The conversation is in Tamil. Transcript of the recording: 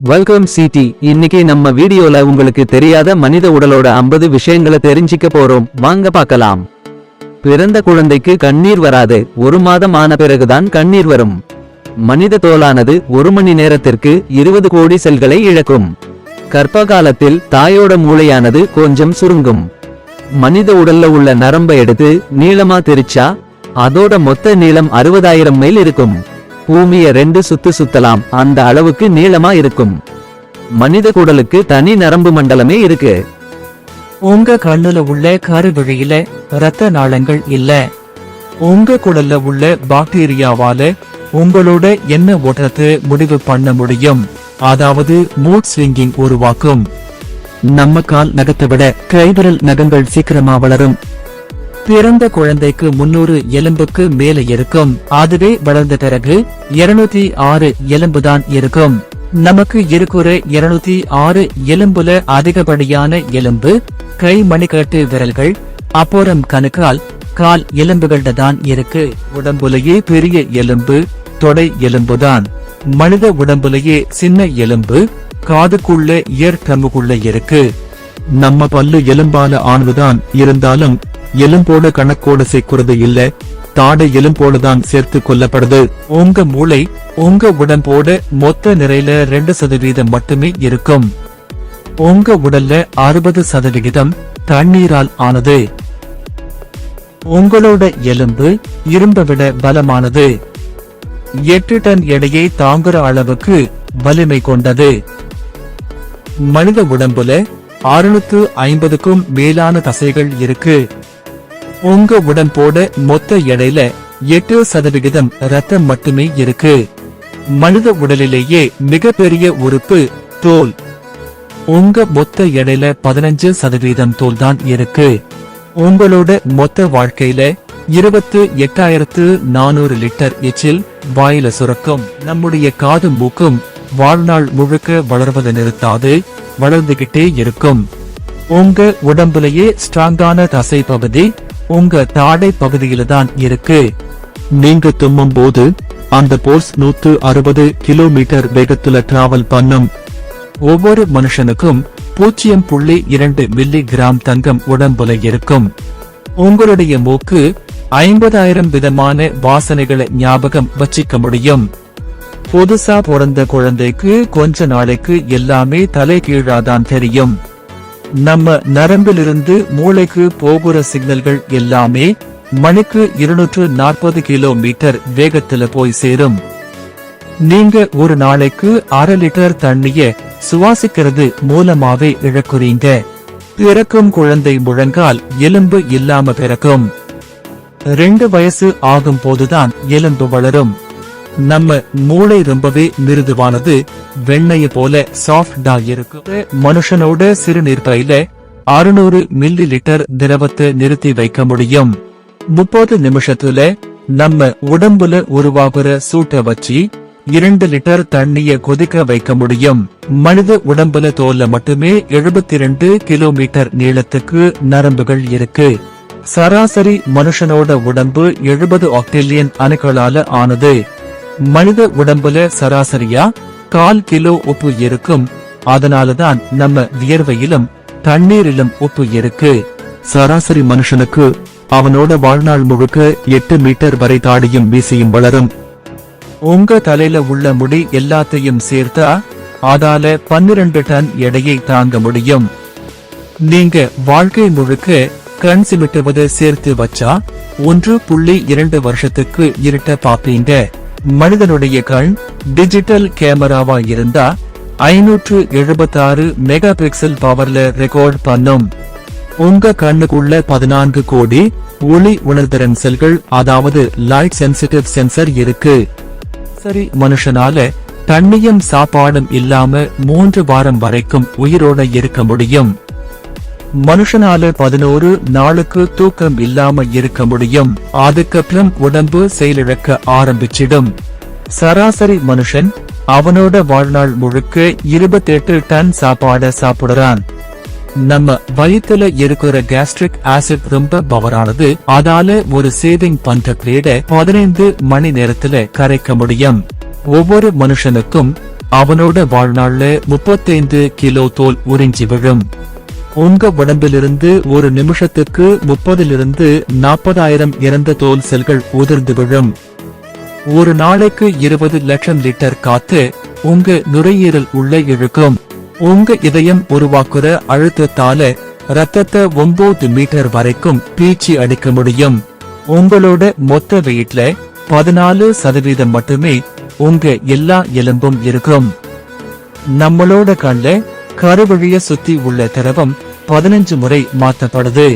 Welcome CD. இன்னைக்கு நம்ம வீடியோல உங்களுக்கு தெரியாத மனித உடலோட 50 விஷயங்களை தெரிஞ்சிக்க போறோம். வாங்க பார்க்கலாம். பிறந்த குழந்தைக்கு கண்ணீர் வராது. 1 மாதம் ஆன பிறகுதான் கண்ணீர் வரும். மனித தோலானது 1 மணி நேரத்திற்கு 20 கோடி செல்களை இழக்கும். கர்ப்ப காலத்தில் தாயோட மூளையானது கொஞ்சம் சுருங்கும். மனித உடல்ல உள்ள நரம்பை எடுத்து நீளமா திரிச்சா அதோட மொத்த நீளம் 60,000 மைல் இருக்கும். பூமிய 2 சுத்து சுத்தலாம், அந்த அளவுக்கு நீளமா இருக்கும். மனித குடலுக்கு தனி நரம்பு மண்டலமே இருக்கு. உங்க கண்ணுல உள்ள கருவிழியில இரத்த நாளங்கள் இல்ல. உங்க குடல்ல உள்ள பாக்டீரியாவால உங்களோட எண்ண ஓட்டத்தை முடிவு பண்ண முடியும். அதாவது மூட் ஸ்விங்கிங் உருவாக்கும். நம்ம கால் நகத்தை விட கைவிரல் நகங்கள் சீக்கிரமா வளரும். பிறந்த குழந்தைக்கு 300 எலும்புக்கு மேல இருக்கும். அதுவே வளர்ந்த பிறகு 206 எலும்புதான் இருக்கும். நமக்கு இருக்கிற 206 எலும்புல அதிகப்படியான எலும்பு கை மணிக்கட்டு விரல்கள், அப்புறம் கணுக்கால், கால் எலும்புகள்ட தான் இருக்கு. உடம்புலயே பெரிய எலும்பு தொடை எலும்புதான். மனித உடம்புலயே சின்ன எலும்பு காதுக்குள்ள ஏற்கமுக்குள்ள இருக்கு. நம்ம பல்லு எலும்பால ஆனதுதான், இருந்தாலும் எலும்போட கணக்கோட சேர்க்கிறது இல்ல, தாடை எலும்போடுதான் சேர்த்து கொள்ளப்படுது. உங்க மூளை உங்க உடம்போட மொத்த நிறையில 2% மட்டுமே இருக்கும். உங்க உடல்ல 60% தண்ணீரால் ஆனது. உங்களோட எலும்பு இரும்பை விட பலமானது. 8 டன் எடையை தாங்குற அளவுக்கு வலிமை கொண்டது. மனித உடம்புல 650க்கும் மேலான தசைகள் இருக்கு. உங்க உடம்போட மொத்த எடையில 8% ரத்தம் மட்டுமே இருக்கு. மனித உடலிலேயே மிகப்பெரிய உறுப்பு தோல். உங்க மொத்த எடையில 15% தோல் தான் இருக்கு. உங்களோட மொத்த வாழ்க்கையில 28,400 லிட்டர் எச்சில் வாயில சுரக்கும். நம்முடைய காது மூக்கும் வாழ்நாள் முழுக்க வளர்வதை நிறுத்தாது, வளர்ந்துகிட்டே இருக்கும். உங்க உடம்புலயே ஸ்ட்ராங்கான தசை பகுதி உங்க தாடை பகுதியில தான் இருக்கு. நீங்க தும்மும் போது அந்த போர்ஸ் 160 கிலோமீட்டர் வேகத்துல டிராவல் பண்ணும். ஒவ்வொரு மனுஷனுக்கும் 0.2 மில்லி கிராம் தங்கம் உடம்புல இருக்கும். உங்களுடைய மூக்கு 50,000 விதமான வாசனைகளை ஞாபகம் வச்சிக்க முடியும். புதுசா பிறந்த குழந்தைக்கு கொஞ்ச நாளைக்கு எல்லாமே தலை கீழாதான் தெரியும். நம்ம நரம்பிலிருந்து மூளைக்கு போகிற சிக்னல்கள் எல்லாமே மணிக்கு 240 கிலோமீட்டர் வேகத்துல போய் சேரும். நீங்க ஒரு நாளைக்கு 1/2 லிட்டர் தண்ணிய சுவாசிக்கிறது மூலமாவே இழக்குறீங்க. பிறக்கும் குழந்தை முழங்கால் எலும்பு இல்லாம பிறக்கும். 2 வயசு ஆகும் போதுதான் எலும்பு வளரும். நம்ம மூளை ரொம்பவே மிருதுவானது, வெண்ணைய போல சாஃப்டா இருக்கு. மனுஷனோட சிறுநீர் பையில 600 மில்லி லிட்டர் திரவத்தை நிறுத்தி வைக்க முடியும். 30 நிமிஷத்துல நம்ம உடம்புல உருவாகுற சூட்டை வச்சு 2 லிட்டர் தண்ணிய கொதிக்க வைக்க முடியும். மனித உடம்புல தோல்ல மட்டுமே 72 கிலோமீட்டர் நீளத்துக்கு நரம்புகள் இருக்கு. சராசரி மனுஷனோட உடம்பு 70 ஆக்டிலியன் அணுக்களால ஆனது. மனித உடம்புல சராசரியா 1/4 கிலோ உப்பு இருக்கும். அதனாலதான் நம்ம வியர்வையிலும் தண்ணீரிலும் உப்பு இருக்கு. சராசரி மனுஷனுக்கு அவனோட வாழ்நாள் முழுக்க 8 மீட்டர் வரை தாடியும் மீசையும் வளரும். உங்க தலையில உள்ள முடி எல்லாத்தையும் சேர்த்தா அதால 12 டன் எடையை தாங்க முடியும். நீங்க வாழ்க்கை முழுக்க கண் சிமிட்டுவதை சேர்த்து வச்சா 1.2 வருஷத்துக்கு இருட்ட பாப்பீங்க. மனிதனுடைய கண் டிஜிட்டல் கேமராவா இருந்தா 576 மெகா பிக்சல் பவர்ல ரெக்கார்ட் பண்ணும். உங்க கண்ணுக்குள்ள 14 கோடி ஒளி உணர்திறன் செல்கள், அதாவது லைட் சென்சிட்டிவ் சென்சர் இருக்கு. சரி, மனுஷனால தண்ணியும் சாப்பாடும் இல்லாம 3 வாரம் வரைக்கும் உயிரோட இருக்க முடியும். மனுஷனால 11 நாளுக்கு தூக்கம் இல்லாம இருக்க முடியும். அதுக்கப்புறம் உடம்பு செயலிழக்க ஆரம்பிச்சிடும். சராசரி மனுஷன் அவனோட வாழ்நாள் முழுக்க 28 டன் சாப்பாட சாப்பிடுறான். நம்ம வயிற்றுல இருக்கிற கேஸ்ட்ரிக் ஆசிட் ரொம்ப பவரானது. அதால ஒரு சேவிங் பண்ற கிரேட 15 மணி நேரத்துல கரைக்க முடியும். ஒவ்வொரு மனுஷனுக்கும் அவனோட வாழ்நாள்ல 35 கிலோ தோல் உறிஞ்சி விழும். உங்க உடம்பிலிருந்து ஒரு நிமிஷத்துக்கு 30 - 40,000 இறந்த தோல் செல்கள் உதிர்ந்து விழும். ஒரு நாளைக்கு 20 லட்சம் லிட்டர் காத்து உங்க நுரையீரல் உள்ள இழுக்கும். உங்க இதயம் உருவாக்குற அழுத்தத்தால ரத்தத்தை 9 மீட்டர் வரைக்கும் பீச்சி அடிக்க முடியும். உங்களோட மொத்த வெயிட்ல 14% மட்டுமே உங்க எல்லா எலும்பும் இருக்கும். நம்மளோட கண்ல கருவழிய சுத்தி உள்ள திரவம் 15 முறை மாற்றப்படுது.